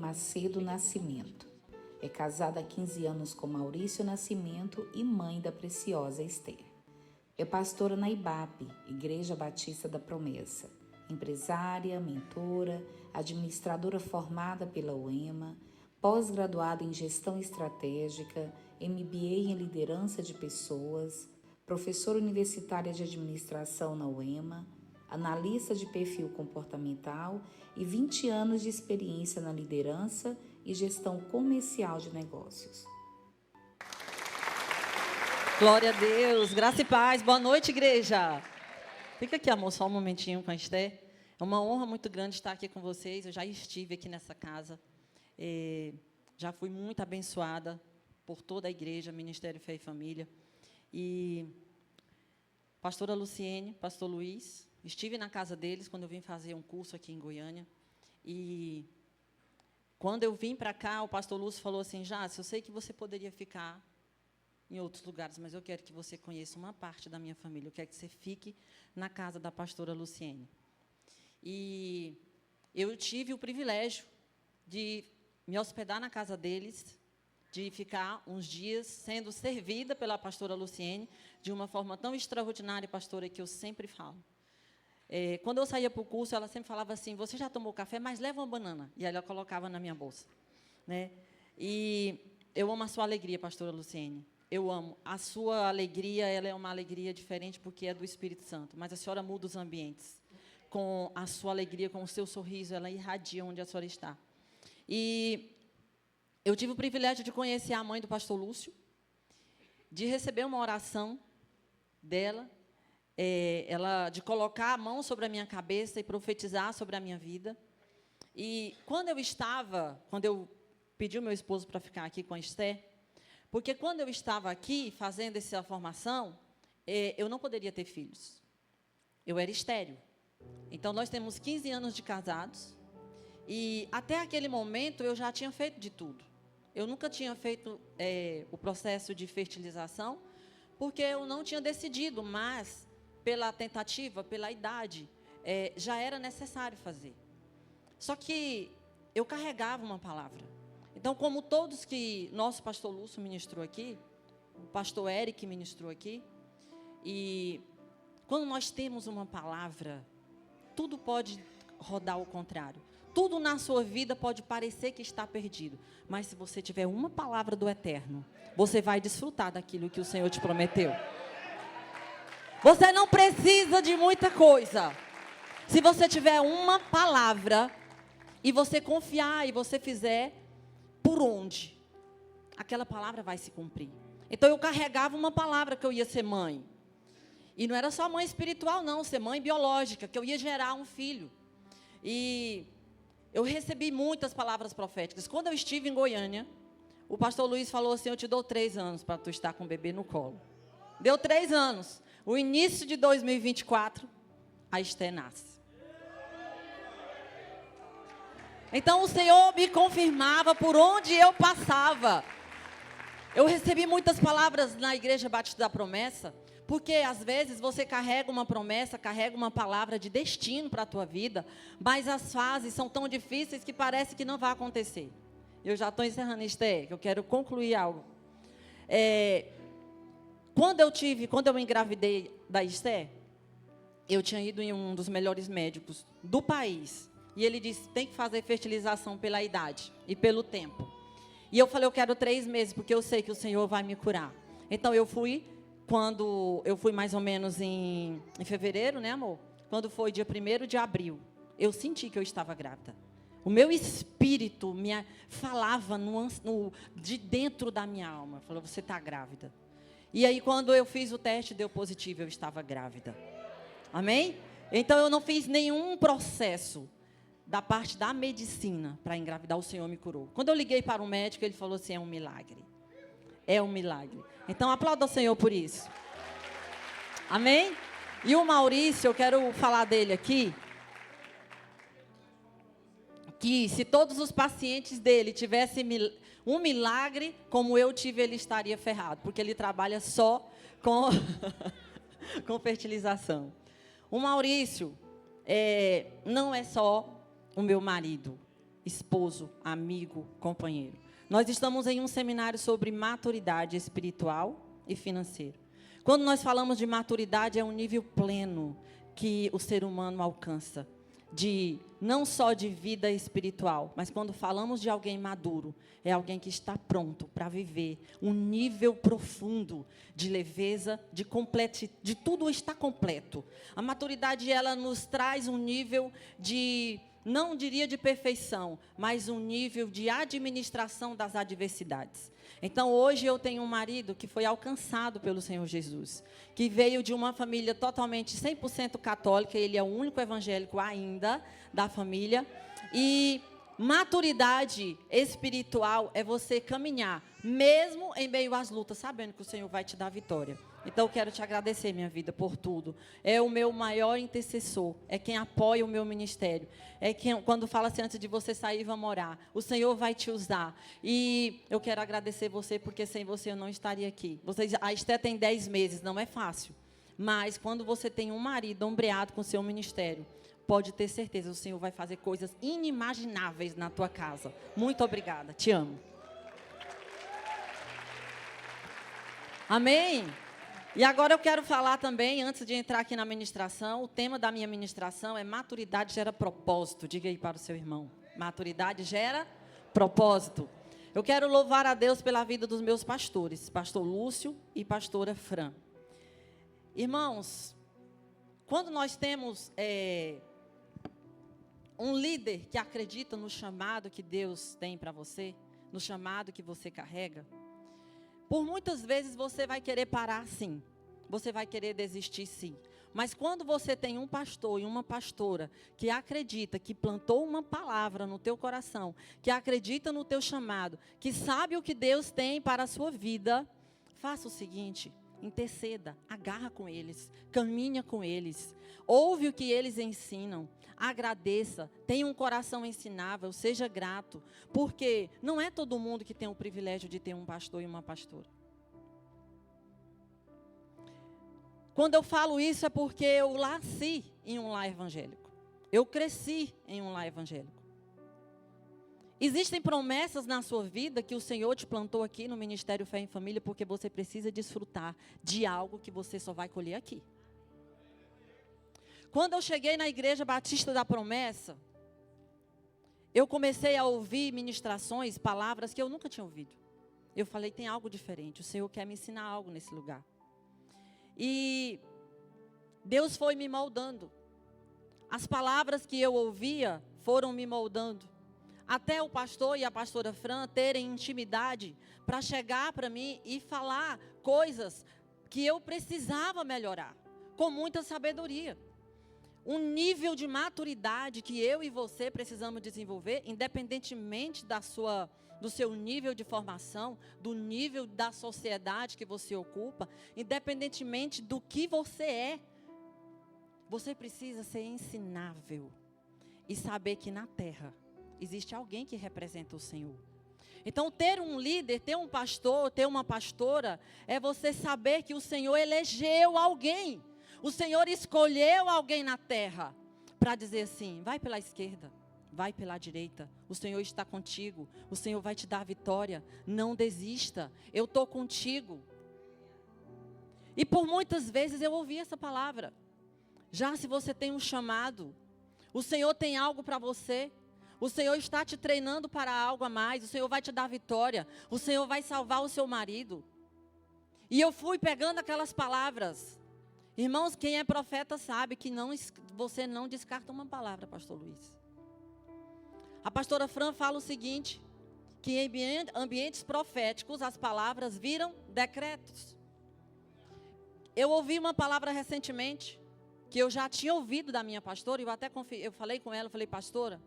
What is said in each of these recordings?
Macedo Nascimento. É casada há 15 anos com Maurício Nascimento e mãe da preciosa Esther. É pastora na IBAP, Igreja Batista da Promessa. Empresária, mentora, administradora formada pela UEMA, pós-graduada em Gestão Estratégica, MBA em Liderança de Pessoas, professora universitária de Administração na UEMA, analista de perfil comportamental e 20 anos de experiência na liderança e gestão comercial de negócios. Glória a Deus, graça e paz. Boa noite, igreja. Fica aqui, amor, só um momentinho com a Esther. É uma honra muito grande estar aqui com vocês. Eu já estive aqui nessa casa. Já fui muito abençoada por toda a igreja, Ministério Fé e Família. E pastora Luciene, pastor Luiz, estive na casa deles quando eu vim fazer um curso aqui em Goiânia. E quando eu vim para cá, o pastor Lúcio falou assim: Jássica, eu sei que você poderia ficar em outros lugares, mas eu quero que você conheça uma parte da minha família. Eu quero que você fique na casa da pastora Luciene. E eu tive o privilégio de me hospedar na casa deles, de ficar uns dias sendo servida pela pastora Luciene, de uma forma tão extraordinária, pastora, que eu sempre falo. Quando eu saía para o curso, ela sempre falava assim: você já tomou café, mas leva uma banana. E aí ela colocava na minha bolsa, né? E eu amo a sua alegria, pastora Luciene. Eu amo. A sua alegria, ela é uma alegria diferente porque é do Espírito Santo. Mas a senhora muda os ambientes. Com a sua alegria, com o seu sorriso, ela irradia onde a senhora está. E eu tive o privilégio de conhecer a mãe do pastor Lúcio, de receber uma oração dela, de colocar a mão sobre a minha cabeça e profetizar sobre a minha vida. E quando eu pedi o meu esposo para ficar aqui com a Esther, porque quando eu estava aqui fazendo essa formação, eu não poderia ter filhos. Eu era estéril. Então, nós temos 15 anos de casados, e até aquele momento eu já tinha feito de tudo. Eu nunca tinha feito o processo de fertilização, porque eu não tinha decidido, mas pela tentativa, pela idade, já era necessário fazer. Só que eu carregava uma palavra. Então, como todos que nosso pastor Lúcio ministrou aqui, o pastor Eric ministrou aqui, e quando nós temos uma palavra, tudo pode rodar ao contrário. Tudo na sua vida pode parecer que está perdido, mas se você tiver uma palavra do Eterno, você vai desfrutar daquilo que o Senhor te prometeu. Você não precisa de muita coisa. Se você tiver uma palavra e você confiar e você fizer por onde, aquela palavra vai se cumprir. Então eu carregava uma palavra que eu ia ser mãe. E não era só mãe espiritual, não, ser mãe biológica, que eu ia gerar um filho. E eu recebi muitas palavras proféticas. Quando eu estive em Goiânia, o pastor Luiz falou assim: eu te dou 3 anos para tu estar com o bebê no colo. Deu 3 anos. O início de 2024, a Esther nasce. Então o Senhor me confirmava por onde eu passava. Eu recebi muitas palavras na Igreja Batista da Promessa, porque às vezes você carrega uma promessa, carrega uma palavra de destino para a tua vida, mas as fases são tão difíceis que parece que não vai acontecer. Eu já estou encerrando, Esther, que eu quero concluir algo. Quando eu engravidei da Esther, eu tinha ido em um dos melhores médicos do país. E ele disse: tem que fazer fertilização pela idade e pelo tempo. E eu falei: eu quero 3 meses, porque eu sei que o Senhor vai me curar. Então eu fui, quando eu fui mais ou menos em fevereiro, né, amor? Quando foi dia 1º de abril, eu senti que eu estava grávida. O meu espírito me falava de dentro da minha alma. Falou: você está grávida. E aí, quando eu fiz o teste, deu positivo, eu estava grávida. Amém? Então, eu não fiz nenhum processo da parte da medicina para engravidar. O Senhor me curou. Quando eu liguei para o médico, ele falou assim: é um milagre. É um milagre. Então, aplauda o Senhor por isso. Amém? E o Maurício, eu quero falar dele aqui, que se todos os pacientes dele tivessem um milagre, como eu tive, ele estaria ferrado, porque ele trabalha só com, com fertilização. O Maurício não é só o meu marido, esposo, amigo, companheiro. Nós estamos em um seminário sobre maturidade espiritual e financeira. Quando nós falamos de maturidade, é um nível pleno que o ser humano alcança, não só de vida espiritual, mas quando falamos de alguém maduro, é alguém que está pronto para viver um nível profundo de leveza, de tudo está completo. A maturidade, ela nos traz um nível de, não diria de perfeição, mas um nível de administração das adversidades. Então, hoje eu tenho um marido que foi alcançado pelo Senhor Jesus, que veio de uma família totalmente 100% católica, ele é o único evangélico ainda da família, e maturidade espiritual é você caminhar, mesmo em meio às lutas, sabendo que o Senhor vai te dar vitória. Então, eu quero te agradecer, minha vida, por tudo. É o meu maior intercessor, é quem apoia o meu ministério. É quem, quando fala assim, antes de você sair, vamos orar. O Senhor vai te usar. E eu quero agradecer você, porque sem você eu não estaria aqui. A Esté tem 10 meses, não é fácil. Mas, quando você tem um marido ombreado com o seu ministério, pode ter certeza, o Senhor vai fazer coisas inimagináveis na tua casa. Muito obrigada, te amo. Amém? E agora eu quero falar também, antes de entrar aqui na ministração, o tema da minha ministração é maturidade gera propósito. Diga aí para o seu irmão. Maturidade gera propósito. Eu quero louvar a Deus pela vida dos meus pastores, pastor Lúcio e pastora Fran. Irmãos, quando nós temos um líder que acredita no chamado que Deus tem para você, no chamado que você carrega, por muitas vezes você vai querer parar sim, você vai querer desistir sim. Mas quando você tem um pastor e uma pastora que acredita, que plantou uma palavra no teu coração, que acredita no teu chamado, que sabe o que Deus tem para a sua vida, faça o seguinte: interceda, agarra com eles, caminha com eles, ouve o que eles ensinam, agradeça, tenha um coração ensinável, seja grato, porque não é todo mundo que tem o privilégio de ter um pastor e uma pastora. Quando eu falo isso é porque eu nasci em um lar evangélico, eu cresci em um lar evangélico. Existem promessas na sua vida que o Senhor te plantou aqui no Ministério Fé em Família, porque você precisa desfrutar de algo que você só vai colher aqui. Quando eu cheguei na Igreja Batista da Promessa, eu comecei a ouvir ministrações, palavras que eu nunca tinha ouvido. Eu falei, tem algo diferente, o Senhor quer me ensinar algo nesse lugar. E Deus foi me moldando. As palavras que eu ouvia foram me moldando. Até o pastor e a pastora Fran terem intimidade para chegar para mim e falar coisas que eu precisava melhorar, com muita sabedoria. Um nível de maturidade que eu e você precisamos desenvolver, independentemente do seu nível de formação, do nível da sociedade que você ocupa, independentemente do que você é. Você precisa ser ensinável e saber que na terra existe alguém que representa o Senhor. Então, ter um líder, ter um pastor, ter uma pastora, é você saber que o Senhor elegeu alguém. O Senhor escolheu alguém na terra para dizer assim, vai pela esquerda, vai pela direita. O Senhor está contigo, o Senhor vai te dar a vitória. Não desista, eu estou contigo. E por muitas vezes eu ouvi essa palavra. Já se você tem um chamado, o Senhor tem algo para você, o Senhor está te treinando para algo a mais, o Senhor vai te dar vitória, o Senhor vai salvar o seu marido. E eu fui pegando aquelas palavras. Irmãos, quem é profeta sabe que você não descarta uma palavra, pastor Luiz. A pastora Fran fala o seguinte, que em ambientes proféticos as palavras viram decretos. Eu ouvi uma palavra recentemente, que eu já tinha ouvido da minha pastora, e eu falei com ela, eu falei, pastora,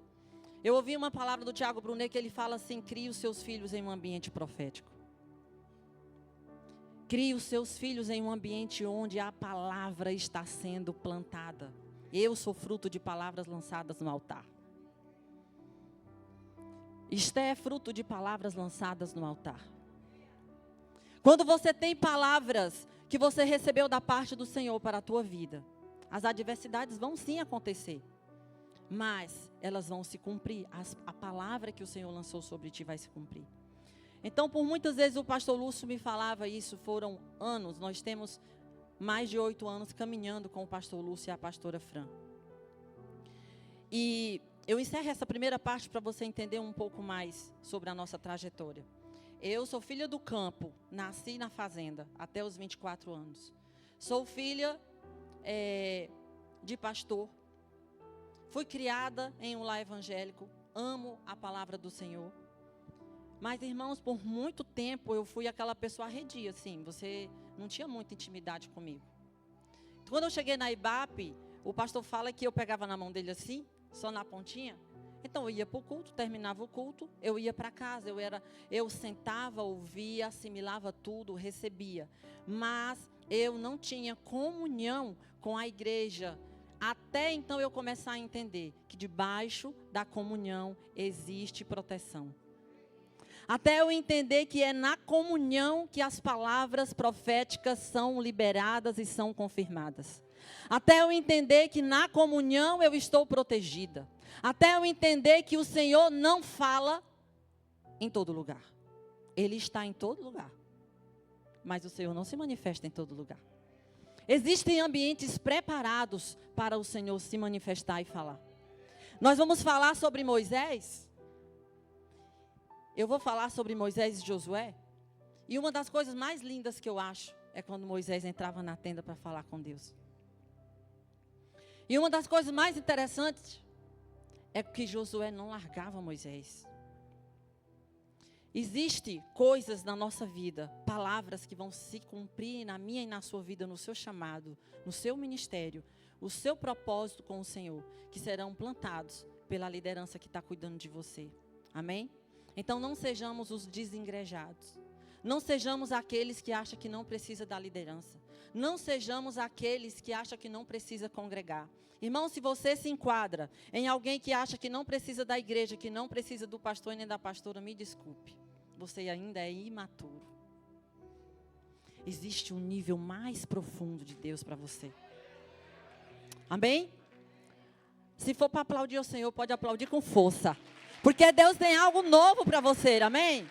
eu ouvi uma palavra do Tiago Brunet que ele fala assim, crie os seus filhos em um ambiente profético. Crie os seus filhos em um ambiente onde a palavra está sendo plantada. Eu sou fruto de palavras lançadas no altar. Esté é fruto de palavras lançadas no altar. Quando você tem palavras que você recebeu da parte do Senhor para a tua vida, as adversidades vão sim acontecer. mas elas vão se cumprir. A palavra que o Senhor lançou sobre ti vai se cumprir. Então, por muitas vezes o pastor Lúcio me falava isso, foram anos. Nós temos mais de 8 anos caminhando com o pastor Lúcio e a pastora Fran. E eu encerro essa primeira parte para você entender um pouco mais sobre a nossa trajetória. Eu sou filha do campo, nasci na fazenda até os 24 anos. Sou filha de pastor. Fui criada em um lar evangélico. Amo a palavra do Senhor. Mas, irmãos, por muito tempo eu fui aquela pessoa arredia, assim. Você não tinha muita intimidade comigo. Quando eu cheguei na IBAP, o pastor fala que eu pegava na mão dele assim, só na pontinha. Então eu ia para o culto, terminava o culto, eu ia para casa. Eu sentava, ouvia, assimilava tudo, recebia. Mas eu não tinha comunhão com a igreja. Até então eu começar a entender que debaixo da comunhão existe proteção. Até eu entender que é na comunhão que as palavras proféticas são liberadas e são confirmadas. Até eu entender que na comunhão eu estou protegida. Até eu entender que o Senhor não fala em todo lugar. Ele está em todo lugar. Mas o Senhor não se manifesta em todo lugar. Existem ambientes preparados para o Senhor se manifestar e falar. Nós vamos falar sobre Moisés. Eu vou falar sobre Moisés e Josué. E uma das coisas mais lindas que eu acho é quando Moisés entrava na tenda para falar com Deus. E uma das coisas mais interessantes é que Josué não largava Moisés. Existem coisas na nossa vida, palavras que vão se cumprir na minha e na sua vida, no seu chamado, no seu ministério, o seu propósito com o Senhor, que serão plantados pela liderança que está cuidando de você. Amém? Então não sejamos os desengrejados. Não sejamos aqueles que acham que não precisa da liderança. Não sejamos aqueles que acham que não precisa congregar. Irmão, se você se enquadra em alguém que acha que não precisa da igreja, que não precisa do pastor e nem da pastora, me desculpe. Você ainda é imaturo. Existe um nível mais profundo de Deus para você. Amém? Se for para aplaudir o Senhor, pode aplaudir com força. Porque Deus tem algo novo para você, amém?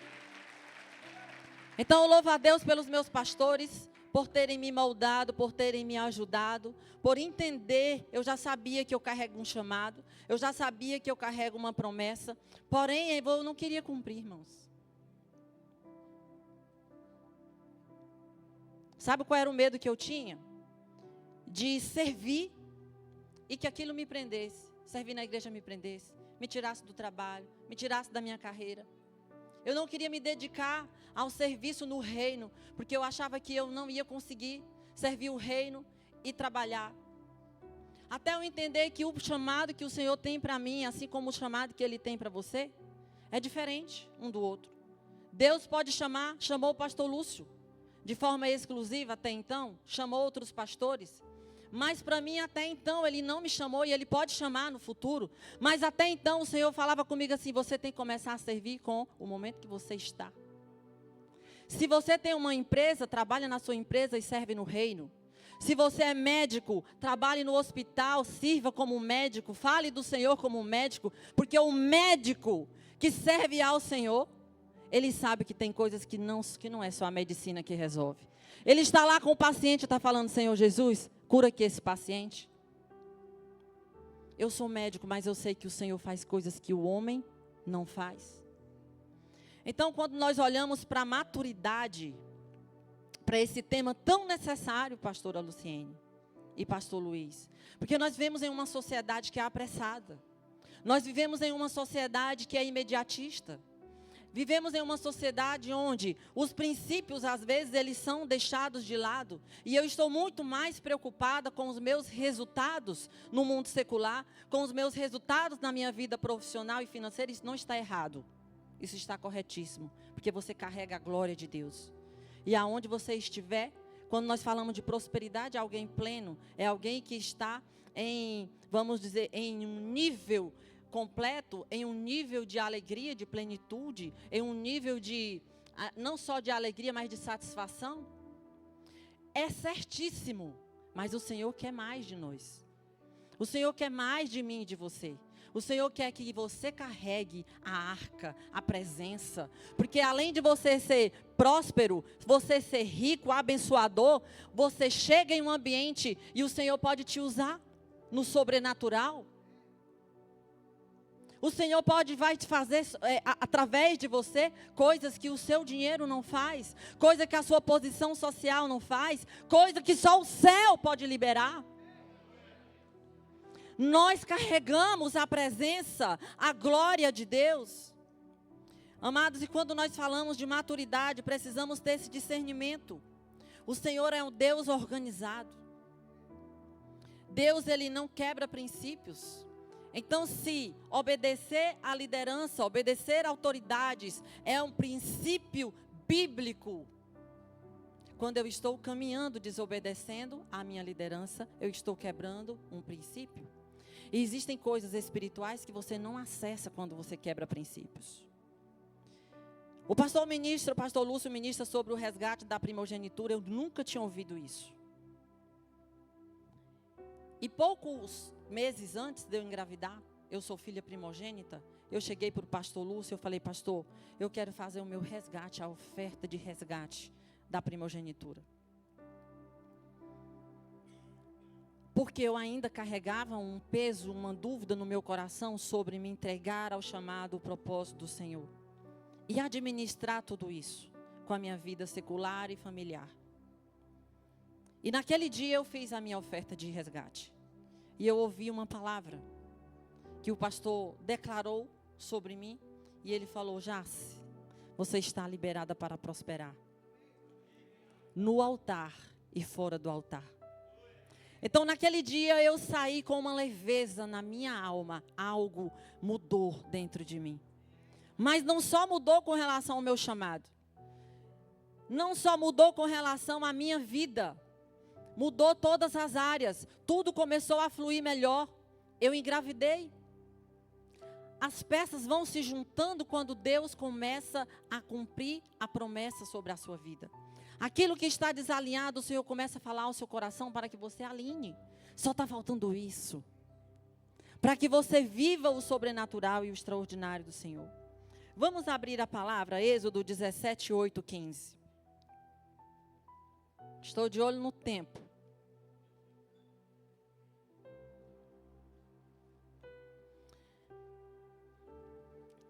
Então eu louvo a Deus pelos meus pastores, por terem me moldado, por terem me ajudado, por entender. Eu já sabia que eu carrego um chamado, eu já sabia que eu carrego uma promessa, porém eu não queria cumprir, irmãos. Sabe qual era o medo que eu tinha? De servir e que aquilo me prendesse, servir na igreja me prendesse, me tirasse do trabalho, me tirasse da minha carreira. Eu não queria me dedicar ao serviço no reino, porque eu achava que eu não ia conseguir servir o reino e trabalhar. Até eu entender que o chamado que o Senhor tem para mim, assim como o chamado que Ele tem para você, é diferente um do outro. Deus pode chamou o pastor Lúcio, de forma exclusiva até então, chamou outros pastores. Mas para mim até então Ele não me chamou e Ele pode chamar no futuro. Mas até então o Senhor falava comigo assim: você tem que começar a servir com o momento que você está. Se você tem uma empresa, trabalha na sua empresa e serve no reino. Se você é médico, trabalhe no hospital, sirva como médico, fale do Senhor como médico. Porque o médico que serve ao Senhor, ele sabe que tem coisas que não é só a medicina que resolve. Ele está lá com o paciente e está falando: Senhor Jesus, cura aqui esse paciente. Eu sou médico, mas eu sei que o Senhor faz coisas que o homem não faz. Então, quando nós olhamos para a maturidade, para esse tema tão necessário, pastora Luciene e pastor Luiz, porque nós vivemos em uma sociedade que é apressada. Nós vivemos em uma sociedade que é imediatista. Vivemos em uma sociedade onde os princípios, às vezes, eles são deixados de lado. E eu estou muito mais preocupada com os meus resultados no mundo secular, com os meus resultados na minha vida profissional e financeira. Isso não está errado. Isso está corretíssimo. Porque você carrega a glória de Deus. E aonde você estiver, quando nós falamos de prosperidade, é alguém pleno. É alguém que está vamos dizer, em um nível completo, em um nível de alegria, de plenitude, em um nível de, não só de alegria, mas de satisfação. É certíssimo, mas o Senhor quer mais de nós. O Senhor quer mais de mim e de você. O Senhor quer que você carregue a arca, a presença. Porque além de você ser próspero, você ser rico, abençoador, você chega em um ambiente e o Senhor pode te usar no sobrenatural. O Senhor vai te fazer, através de você, coisas que o seu dinheiro não faz, coisa que a sua posição social não faz, coisa que só o céu pode liberar. Nós carregamos a presença, a glória de Deus. Amados, e quando nós falamos de maturidade, precisamos ter esse discernimento. O Senhor é um Deus organizado. Deus, Ele não quebra princípios. Então, se obedecer à liderança, obedecer a autoridades, é um princípio bíblico. Quando eu estou caminhando, desobedecendo à minha liderança, eu estou quebrando um princípio. E existem coisas espirituais que você não acessa quando você quebra princípios. O pastor Lúcio ministra sobre o resgate da primogenitura. Eu nunca tinha ouvido isso. E poucos meses antes de eu engravidar, eu sou filha primogênita, eu cheguei para o pastor Lúcio, eu falei, pastor, eu quero fazer o meu resgate, a oferta de resgate da primogenitura. Porque eu ainda carregava um peso, uma dúvida no meu coração sobre me entregar ao chamado, o propósito do Senhor. E administrar tudo isso com a minha vida secular e familiar. E naquele dia eu fiz a minha oferta de resgate. E eu ouvi uma palavra que o pastor declarou sobre mim. E ele falou, Jace, você está liberada para prosperar. No altar e fora do altar. Então naquele dia eu saí com uma leveza na minha alma. Algo mudou dentro de mim. Mas não só mudou com relação ao meu chamado. Não só mudou com relação à minha vida. Mudou todas as áreas. Tudo começou a fluir melhor. Eu engravidei. As peças vão se juntando quando Deus começa a cumprir a promessa sobre a sua vida. Aquilo que está desalinhado, o Senhor começa a falar ao seu coração para que você alinhe. Só está faltando isso. Para que você viva o sobrenatural e o extraordinário do Senhor. Vamos abrir a palavra, Êxodo 17, 8, 15. Estou de olho no tempo.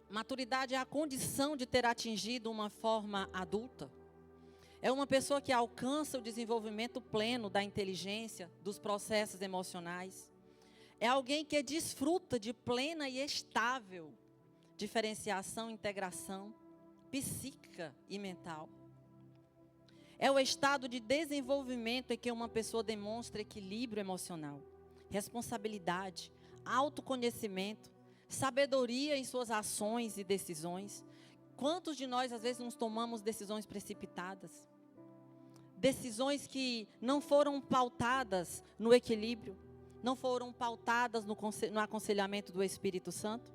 Maturidade é a condição de ter atingido uma forma adulta. É uma pessoa que alcança o desenvolvimento pleno da inteligência, dos processos emocionais. É alguém que desfruta de plena e estável diferenciação, integração psíquica e mental. É o estado de desenvolvimento em que uma pessoa demonstra equilíbrio emocional, responsabilidade, autoconhecimento, sabedoria em suas ações e decisões. Quantos de nós, às vezes, nos tomamos decisões precipitadas? Decisões que não foram pautadas no equilíbrio, não foram pautadas no aconselhamento do Espírito Santo.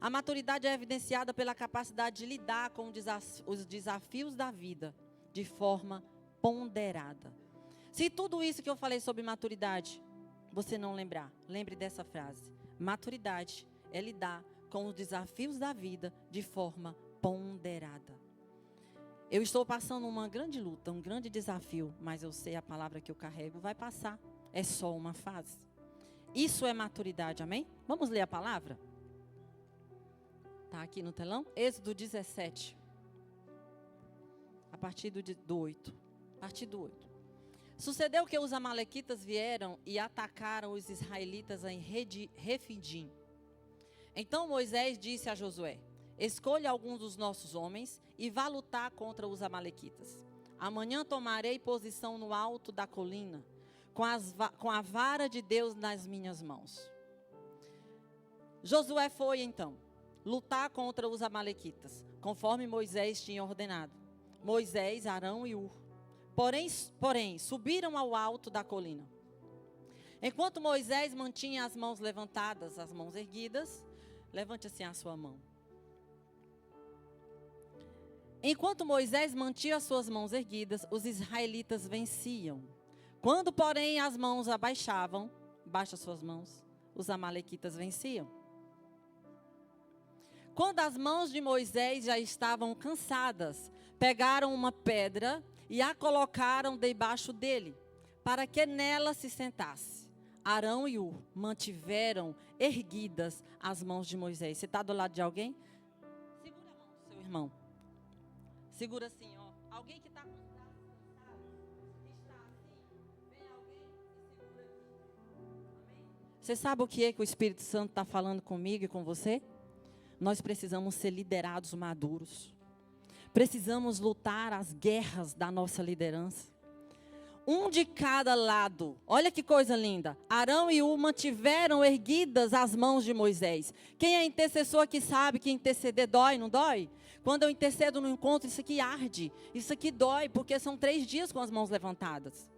A maturidade é evidenciada pela capacidade de lidar com os desafios da vida de forma ponderada. Se tudo isso que eu falei sobre maturidade, você não lembrar, lembre dessa frase. Maturidade é lidar com os desafios da vida de forma ponderada. Eu estou passando uma grande luta, um grande desafio, mas eu sei a palavra que eu carrego vai passar. É só uma fase. Isso é maturidade, amém? Vamos ler a palavra? Está aqui no telão? Êxodo 17. A partir do 8. A partir do 8. Sucedeu que os amalequitas vieram e atacaram os israelitas em Refidim. Então Moisés disse a Josué: escolha alguns dos nossos homens e vá lutar contra os amalequitas. Amanhã tomarei posição no alto da colina, com a vara de Deus nas minhas mãos. Josué foi então lutar contra os amalequitas, conforme Moisés tinha ordenado. Moisés, Arão e Hur. Porém, subiram ao alto da colina. Enquanto Moisés mantinha as mãos levantadas, as mãos erguidas, levante assim a sua mão. Enquanto Moisés mantinha as suas mãos erguidas, os israelitas venciam. Quando, porém, as mãos abaixavam, baixa suas mãos, os amalequitas venciam. Quando as mãos de Moisés já estavam cansadas, pegaram uma pedra e a colocaram debaixo dele, para que nela se sentasse. Arão e Hur mantiveram erguidas as mãos de Moisés. Você está do lado de alguém? Segura a mão do seu irmão. Segura assim, ó. Alguém que está com os braços cansados, está assim, vem alguém e segura aqui. Amém? Você sabe o que é que o Espírito Santo está falando comigo e com você? Nós precisamos ser liderados maduros. Precisamos lutar as guerras da nossa liderança. Um de cada lado. Olha que coisa linda. Arão e Hur mantiveram erguidas as mãos de Moisés. Quem é intercessor que sabe que interceder dói, não dói? Quando eu intercedo no encontro, isso aqui arde. Isso aqui dói, porque são 3 dias com as mãos levantadas.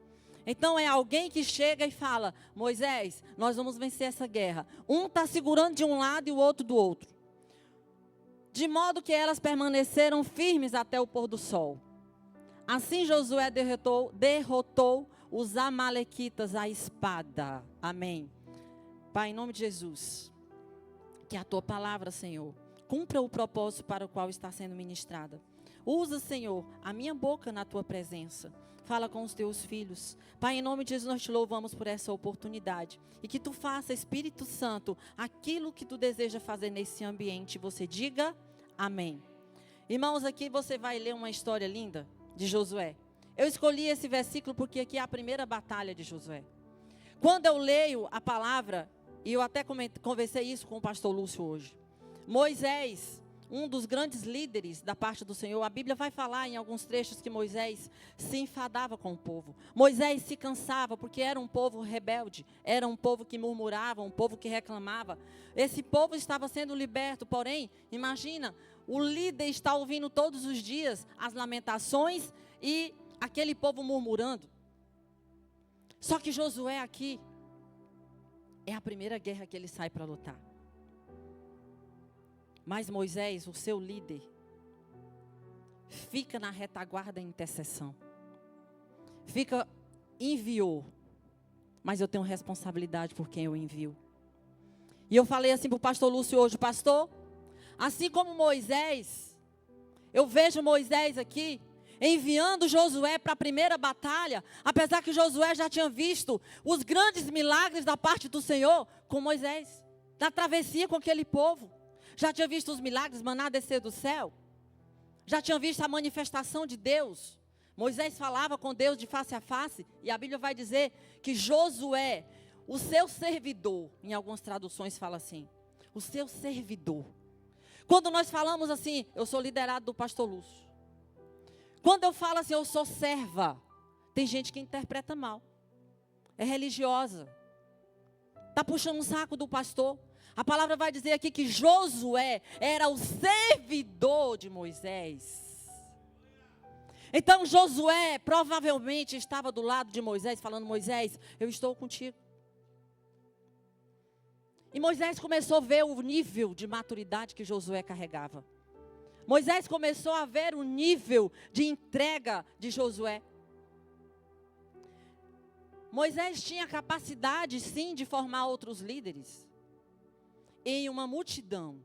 Então é alguém que chega e fala: Moisés, nós vamos vencer essa guerra. Um está segurando de um lado e o outro do outro. De modo que elas permaneceram firmes até o pôr do sol. Assim Josué derrotou os amalequitas à espada. Amém. Pai, em nome de Jesus, que a tua palavra, Senhor, cumpra o propósito para o qual está sendo ministrada. Usa, Senhor, a minha boca na tua presença. Fala com os teus filhos. Pai, em nome de Jesus, nós te louvamos por essa oportunidade. E que tu faça, Espírito Santo, aquilo que tu deseja fazer nesse ambiente. Você diga amém. Irmãos, aqui você vai ler uma história linda de Josué. Eu escolhi esse versículo porque aqui é a primeira batalha de Josué. Quando eu leio a palavra, e eu até conversei isso com o pastor Lúcio hoje. Moisés, um dos grandes líderes da parte do Senhor, a Bíblia vai falar em alguns trechos que Moisés se enfadava com o povo. Moisés se cansava porque era um povo rebelde, era um povo que murmurava, um povo que reclamava. Esse povo estava sendo liberto, porém, imagina, o líder está ouvindo todos os dias as lamentações e aquele povo murmurando. Só que Josué aqui é a primeira guerra que ele sai para lutar. Mas Moisés, o seu líder, fica na retaguarda em intercessão. Enviou. Mas eu tenho responsabilidade por quem eu envio. E eu falei assim para o pastor Lúcio hoje: pastor, assim como Moisés, eu vejo Moisés aqui enviando Josué para a primeira batalha, apesar que Josué já tinha visto os grandes milagres da parte do Senhor com Moisés, na travessia com aquele povo. Já tinha visto os milagres, maná descer do céu. Já tinha visto a manifestação de Deus. Moisés falava com Deus de face a face. E a Bíblia vai dizer que Josué, o seu servidor, em algumas traduções fala assim, o seu servidor. Quando nós falamos assim, eu sou liderado do pastor Lúcio. Quando eu falo assim, eu sou serva, tem gente que interpreta mal. É religiosa. Está puxando um saco do pastor. A palavra vai dizer aqui que Josué era o servidor de Moisés. Então Josué provavelmente estava do lado de Moisés, falando: Moisés, eu estou contigo. E Moisés começou a ver o nível de maturidade que Josué carregava. Moisés começou a ver o nível de entrega de Josué. Moisés tinha capacidade, sim, de formar outros líderes. Em uma multidão,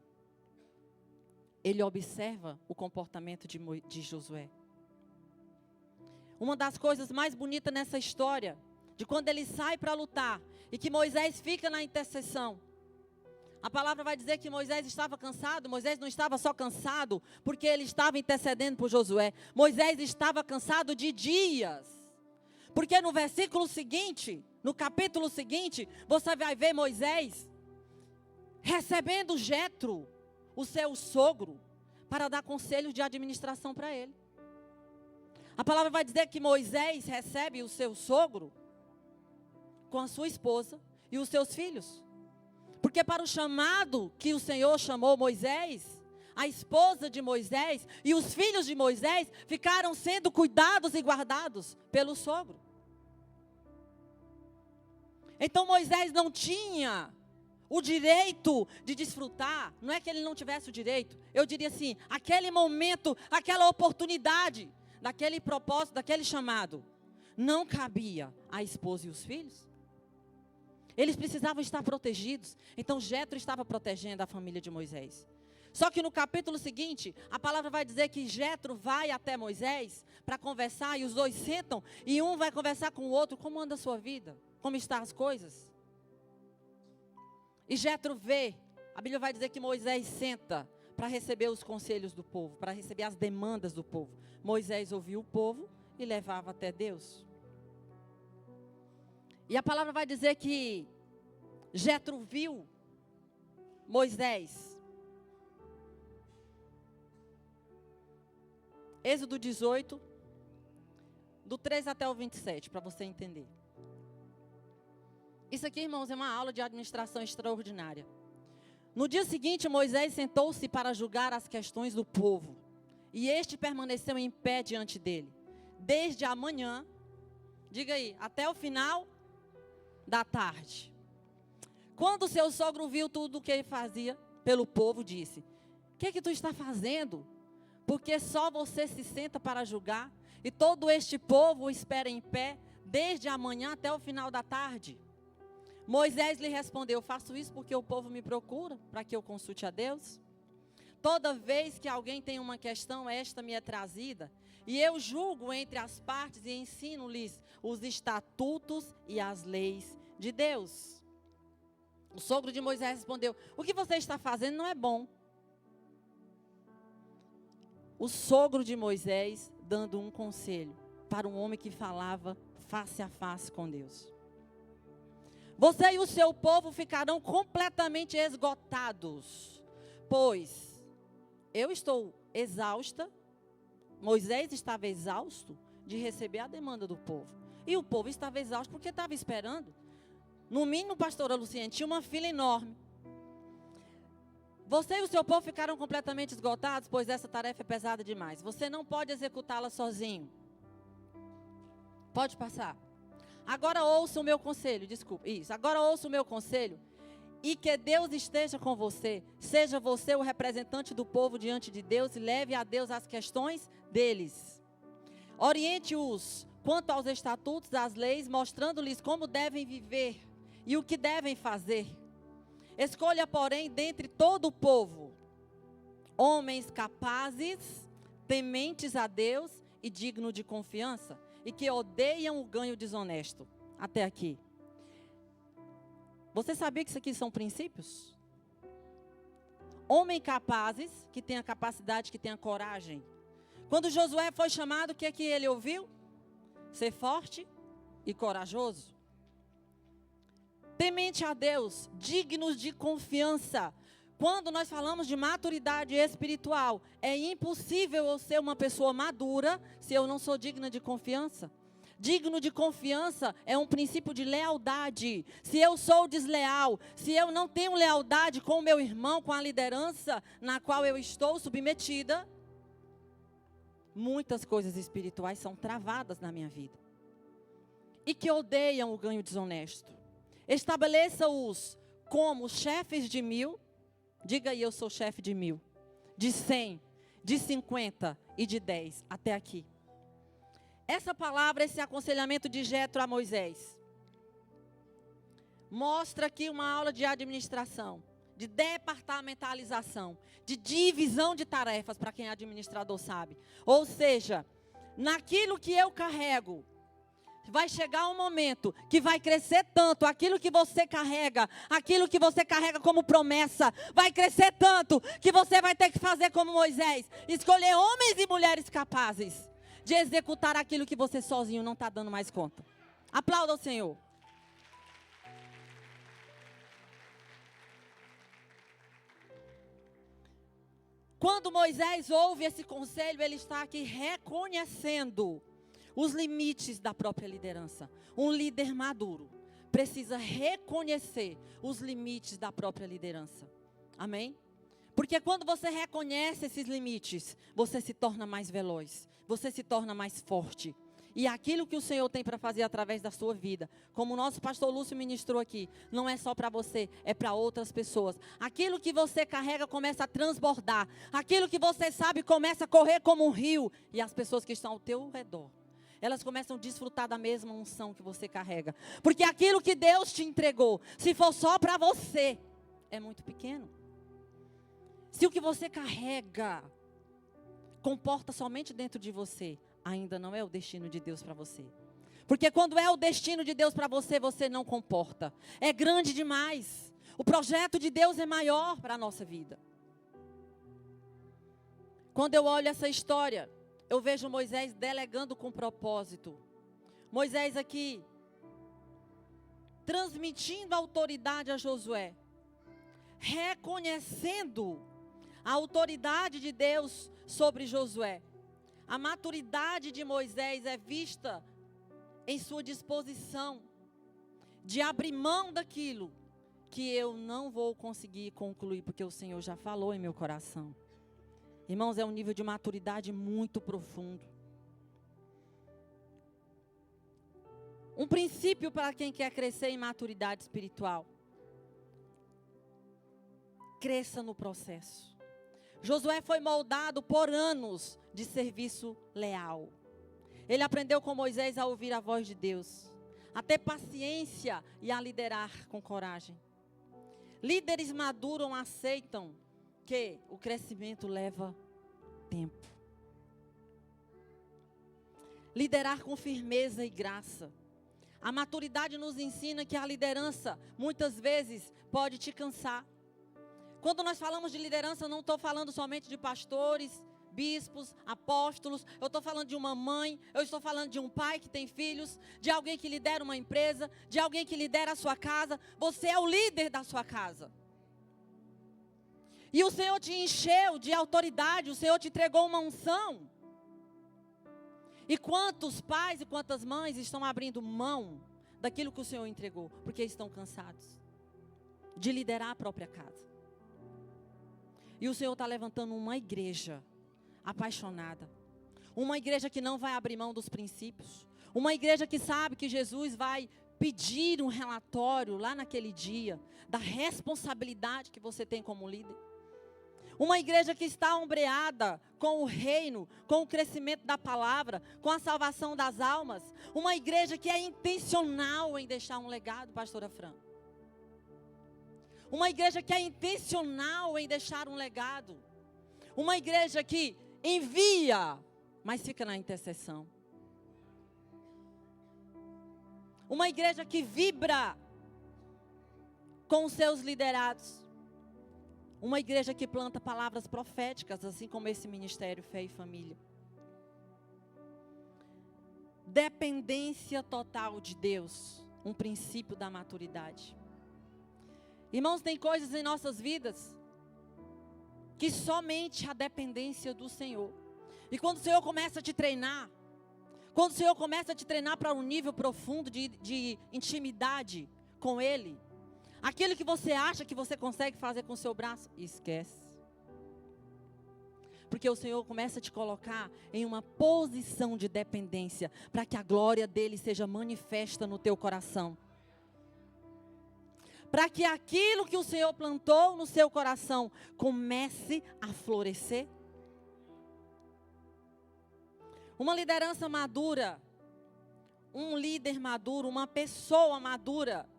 ele observa o comportamento de Josué. Uma das coisas mais bonitas nessa história, de quando ele sai para lutar, e que Moisés fica na intercessão. A palavra vai dizer que Moisés estava cansado. Moisés não estava só cansado porque ele estava intercedendo por Josué. Moisés estava cansado de dias. Porque no versículo seguinte, no capítulo seguinte, você vai ver Moisés recebendo Jetro, o seu sogro, para dar conselhos de administração para ele. A palavra vai dizer que Moisés recebe o seu sogro com a sua esposa e os seus filhos. Porque para o chamado que o Senhor chamou Moisés, a esposa de Moisés e os filhos de Moisés ficaram sendo cuidados e guardados pelo sogro. Então Moisés não tinha o direito de desfrutar. Não é que ele não tivesse o direito. Eu diria assim, aquele momento, aquela oportunidade, daquele propósito, daquele chamado, não cabia à esposa e os filhos. Eles precisavam estar protegidos. Então Jetro estava protegendo a família de Moisés. Só que no capítulo seguinte, a palavra vai dizer que Jetro vai até Moisés para conversar, e os dois sentam, e um vai conversar com o outro, como anda a sua vida? Como estão as coisas? E Jetro vê, a Bíblia vai dizer que Moisés senta para receber os conselhos do povo, para receber as demandas do povo. Moisés ouvia o povo e levava até Deus. E a palavra vai dizer que Jetro viu Moisés. Êxodo 18, do 3 até o 27, para você entender. Isso aqui, irmãos, é uma aula de administração extraordinária. No dia seguinte, Moisés sentou-se para julgar as questões do povo. E este permaneceu em pé diante dele. Desde a manhã, diga aí, até o final da tarde. Quando seu sogro viu tudo o que ele fazia pelo povo, disse: o que é que tu está fazendo? Porque só você se senta para julgar, e todo este povo o espera em pé, desde a manhã até o final da tarde. Moisés lhe respondeu: faço isso porque o povo me procura, para que eu consulte a Deus. Toda vez que alguém tem uma questão, esta me é trazida, e eu julgo entre as partes e ensino-lhes os estatutos e as leis de Deus. O sogro de Moisés respondeu: o que você está fazendo não é bom. O sogro de Moisés dando um conselho para um homem que falava face a face com Deus. Você e o seu povo ficarão completamente esgotados, pois eu estou exausta. Moisés estava exausto de receber a demanda do povo. E o povo estava exausto porque estava esperando. No mínimo, pastora Luciene, tinha uma fila enorme. Você e o seu povo ficaram completamente esgotados, pois essa tarefa é pesada demais. Você não pode executá-la sozinho. Pode passar. Agora ouça o meu conselho, desculpa. Isso, agora ouça o meu conselho. E que Deus esteja com você. Seja você o representante do povo diante de Deus e leve a Deus as questões deles. Oriente-os quanto aos estatutos, às leis, mostrando-lhes como devem viver e o que devem fazer. Escolha, porém, dentre todo o povo, homens capazes, tementes a Deus e dignos de confiança, e que odeiam o ganho desonesto. Até aqui. Você sabia que isso aqui são princípios? Homens capazes, que tenha capacidade, que tenha coragem. Quando Josué foi chamado, o que é que ele ouviu? Ser forte e corajoso. Temente a Deus, dignos de confiança. Quando nós falamos de maturidade espiritual, é impossível eu ser uma pessoa madura se eu não sou digna de confiança. Digno de confiança é um princípio de lealdade. Se eu sou desleal, se eu não tenho lealdade com o meu irmão, com a liderança na qual eu estou submetida, muitas coisas espirituais são travadas na minha vida. E que odeiam o ganho desonesto. Estabeleça-os como chefes de 1000. Diga aí, eu sou chefe de 1000. De 100, de 50 e de 10. Até aqui. Essa palavra, esse aconselhamento de Jetro a Moisés, mostra aqui uma aula de administração, de departamentalização, de divisão de tarefas, para quem é administrador sabe. Ou seja, naquilo que eu carrego, vai chegar um momento que vai crescer tanto, aquilo que você carrega como promessa, vai crescer tanto que você vai ter que fazer como Moisés, escolher homens e mulheres capazes de executar aquilo que você sozinho não está dando mais conta. Aplauda o Senhor. Quando Moisés ouve esse conselho, ele está aqui reconhecendo os limites da própria liderança. Um líder maduro precisa reconhecer os limites da própria liderança. Amém? Porque quando você reconhece esses limites, você se torna mais veloz, você se torna mais forte. E aquilo que o Senhor tem para fazer através da sua vida, como o nosso pastor Lúcio ministrou aqui, não é só para você, é para outras pessoas. Aquilo que você carrega começa a transbordar. Aquilo que você sabe começa a correr como um rio. E as pessoas que estão ao teu redor, elas começam a desfrutar da mesma unção que você carrega. Porque aquilo que Deus te entregou, se for só para você, é muito pequeno. Se o que você carrega comporta somente dentro de você, ainda não é o destino de Deus para você. Porque quando é o destino de Deus para você, você não comporta. É grande demais. O projeto de Deus é maior para a nossa vida. Quando eu olho essa história, eu vejo Moisés delegando com propósito. Moisés aqui transmitindo autoridade a Josué, reconhecendo a autoridade de Deus sobre Josué. A maturidade de Moisés é vista em sua disposição de abrir mão daquilo que eu não vou conseguir concluir, porque o Senhor já falou em meu coração. Irmãos, é um nível de maturidade muito profundo. Um princípio para quem quer crescer em maturidade espiritual: cresça no processo. Josué foi moldado por anos de serviço leal. Ele aprendeu com Moisés a ouvir a voz de Deus, a ter paciência e a liderar com coragem. Líderes maduros aceitam que o crescimento leva tempo. Liderar com firmeza e graça. A maturidade nos ensina que a liderança, muitas vezes, pode te cansar. Quando nós falamos de liderança, eu não estou falando somente de pastores, bispos, apóstolos. Eu estou falando de uma mãe, eu estou falando de um pai que tem filhos, de alguém que lidera uma empresa, de alguém que lidera a sua casa. Você é o líder da sua casa. E o Senhor te encheu de autoridade, o Senhor te entregou uma unção. E quantos pais e quantas mães estão abrindo mão daquilo que o Senhor entregou, porque estão cansados de liderar a própria casa. E o Senhor está levantando uma igreja apaixonada, uma igreja que não vai abrir mão dos princípios, uma igreja que sabe que Jesus vai pedir um relatório lá naquele dia, da responsabilidade que você tem como líder. Uma igreja que está ombreada com o reino, com o crescimento da palavra, com a salvação das almas. Uma igreja que é intencional em deixar um legado, pastora Fran. Uma igreja que é intencional em deixar um legado. Uma igreja que envia, mas fica na intercessão. Uma igreja que vibra com os seus liderados. Uma igreja que planta palavras proféticas, assim como esse ministério Fé e Família. Dependência total de Deus, um princípio da maturidade. Irmãos, tem coisas em nossas vidas que somente a dependência do Senhor. E quando o Senhor começa a te treinar, quando o Senhor começa a te treinar para um nível profundo de intimidade com Ele, aquilo que você acha que você consegue fazer com o seu braço, esquece. Porque o Senhor começa a te colocar em uma posição de dependência, para que a glória dEle seja manifesta no teu coração. Para que aquilo que o Senhor plantou no seu coração comece a florescer. Uma liderança madura, um líder maduro, uma pessoa madura,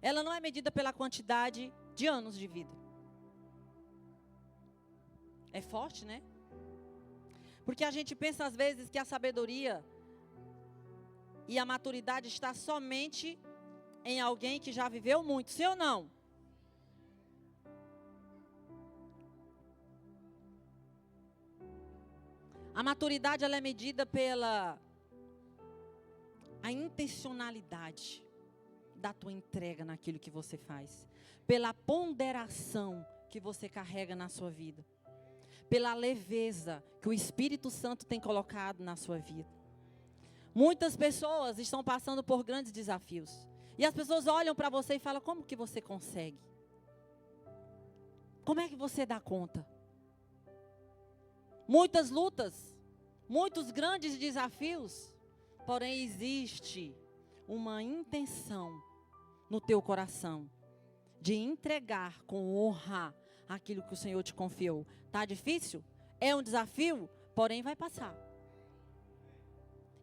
ela não é medida pela quantidade de anos de vida. É forte, né? Porque a gente pensa às vezes que a sabedoria e a maturidade está somente em alguém que já viveu muito, sim ou não? A maturidade ela é medida pela a intencionalidade da tua entrega naquilo que você faz, pela ponderação que você carrega na sua vida, pela leveza que o Espírito Santo tem colocado na sua vida. Muitas pessoas estão passando por grandes desafios, e as pessoas olham para você e falam: como que você consegue? Como é que você dá conta? Muitas lutas, muitos grandes desafios, porém existe uma intenção no teu coração de entregar com honra aquilo que o Senhor te confiou. Tá difícil? É um desafio, porém vai passar.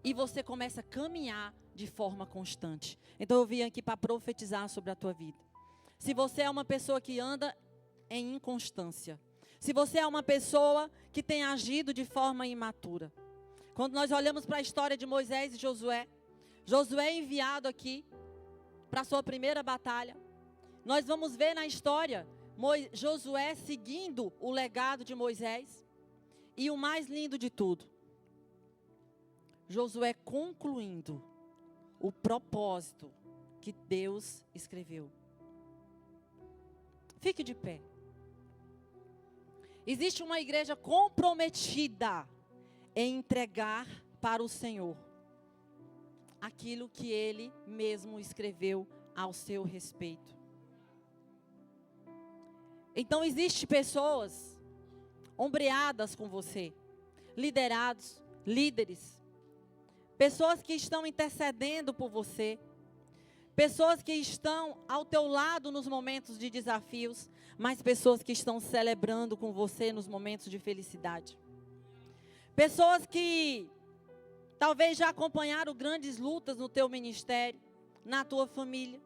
E você começa a caminhar de forma constante. Então eu vim aqui para profetizar sobre a tua vida. Se você é uma pessoa que anda em inconstância, se você é uma pessoa que tem agido de forma imatura. Quando nós olhamos para a história de Moisés e Josué, Josué é enviado aqui para a sua primeira batalha. Nós vamos ver na história Josué seguindo o legado de Moisés. E o mais lindo de tudo, Josué concluindo o propósito que Deus escreveu. Fique de pé. Existe uma igreja comprometida em entregar para o Senhor aquilo que Ele mesmo escreveu ao seu respeito. Então, existem pessoas ombreadas com você, liderados, líderes, pessoas que estão intercedendo por você, pessoas que estão ao teu lado nos momentos de desafios, mas pessoas que estão celebrando com você nos momentos de felicidade. Pessoas que talvez já acompanharam grandes lutas no teu ministério, na tua família.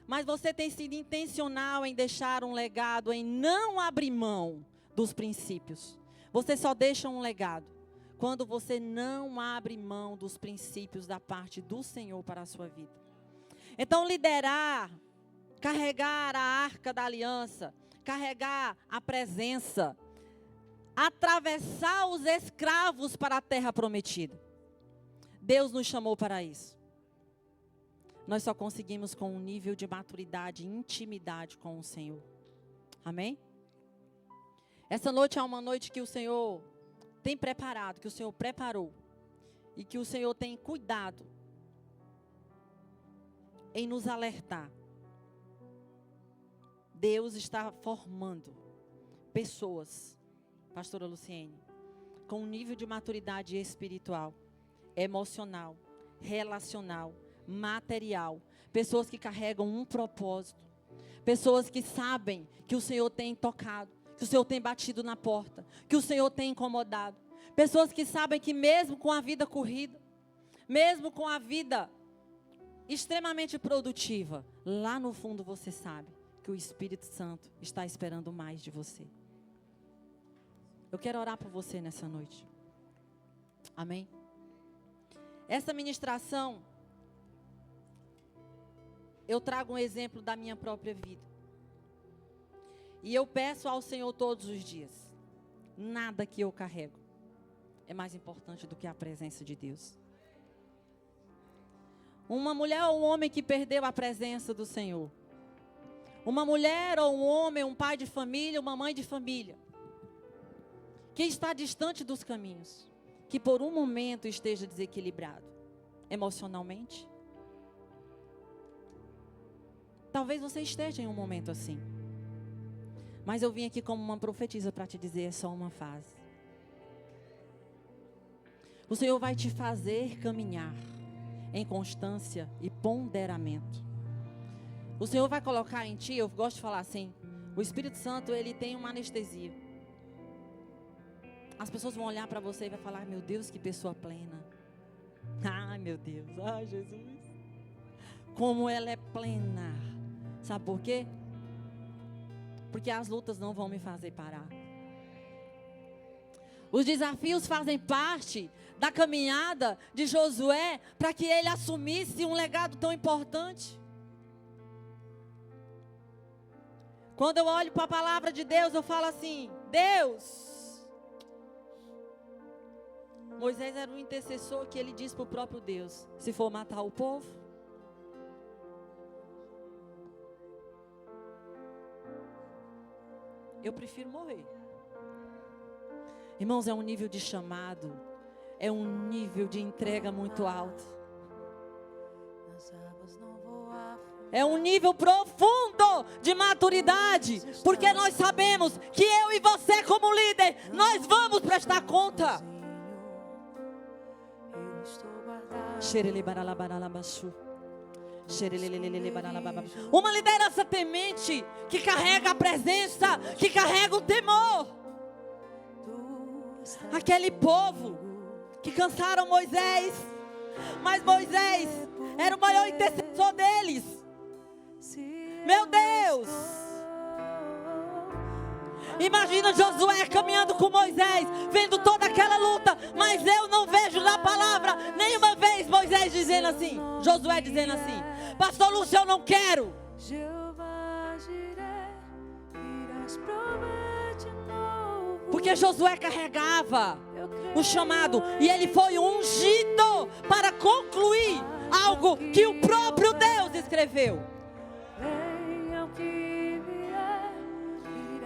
Mas você tem sido intencional em deixar um legado, em não abrir mão dos princípios. Você só deixa um legado quando você não abre mão dos princípios da parte do Senhor para a sua vida. Então, liderar, carregar a arca da aliança, carregar a presença, atravessar os escravos para a terra prometida. Deus nos chamou para isso. Nós só conseguimos com um nível de maturidade e intimidade com o Senhor. Amém? Essa noite é uma noite que o Senhor tem preparado, que o Senhor preparou. E que o Senhor tem cuidado em nos alertar. Deus está formando pessoas, pastora Luciene, com um nível de maturidade espiritual, emocional, relacional, material. Pessoas que carregam um propósito. Pessoas que sabem que o Senhor tem tocado, que o Senhor tem batido na porta, que o Senhor tem incomodado. Pessoas que sabem que mesmo com a vida corrida, mesmo com a vida extremamente produtiva, lá no fundo você sabe que o Espírito Santo está esperando mais de você. Eu quero orar por você nessa noite. Amém? Essa ministração, eu trago um exemplo da minha própria vida. E eu peço ao Senhor todos os dias, nada que eu carrego é mais importante do que a presença de Deus. Uma mulher ou um homem que perdeu a presença do Senhor. Uma mulher ou um homem, um pai de família, uma mãe de família, que está distante dos caminhos, que por um momento esteja desequilibrado, emocionalmente. Talvez você esteja em um momento assim. Mas eu vim aqui como uma profetisa para te dizer, é só uma fase. O Senhor vai te fazer caminhar em constância e ponderamento. O Senhor vai colocar em ti, eu gosto de falar assim, o Espírito Santo, ele tem uma anestesia. As pessoas vão olhar para você e vai falar, meu Deus, que pessoa plena. Ai, meu Deus, ai, Jesus. Como ela é plena. Sabe por quê? Porque as lutas não vão me fazer parar. Os desafios fazem parte da caminhada de Josué para que ele assumisse um legado tão importante. Quando eu olho para a palavra de Deus, eu falo assim, Deus. Moisés era um intercessor que ele disse para o próprio Deus, se for matar o povo, eu prefiro morrer. Irmãos, é um nível de chamado, é um nível de entrega muito alto. É um nível profundo de maturidade, porque nós sabemos que eu e você como líder, nós vamos prestar conta. Uma liderança temente, que carrega a presença, que carrega o temor. Aquele povo que cansaram Moisés, mas Moisés era o maior intercessor deles. Meu Deus! Imagina Josué caminhando com Moisés, vendo toda aquela luta, mas eu não vejo na palavra nenhuma vez Moisés dizendo assim, Josué dizendo assim, pastor Lúcio, eu não quero. Porque Josué carregava o chamado e ele foi ungido para concluir algo que o próprio Deus escreveu.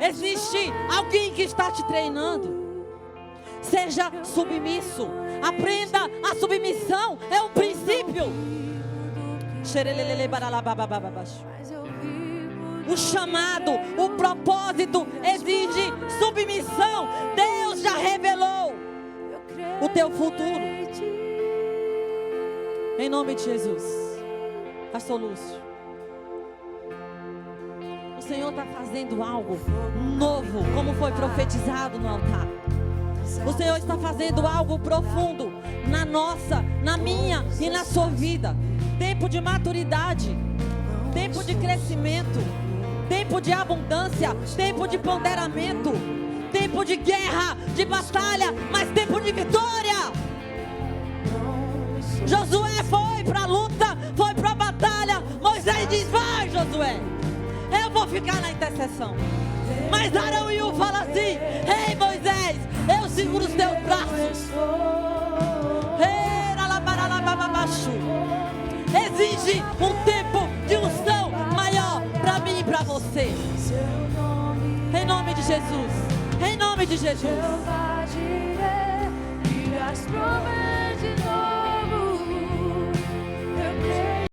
Existe alguém que está te treinando. Seja submisso. Aprenda a submissão. É um princípio. O chamado, o propósito exige submissão. Deus já revelou o teu futuro. Em nome de Jesus. Pastor Lúcio, o Senhor está fazendo algo novo, como foi profetizado no altar. O Senhor está fazendo algo profundo na nossa, na minha e na sua vida. Tempo de maturidade, tempo de crescimento, tempo de abundância, tempo de ponderamento, tempo de guerra, de batalha, mas tempo de vitória. Josué foi para a luta, foi para a batalha. Moisés diz, vai Josué, eu vou ficar na intercessão. Mas Arão e U fala assim, ei Moisés, eu seguro os teus braços. Exige um tempo de unção maior para mim e para você. Em nome de Jesus. Em nome de Jesus.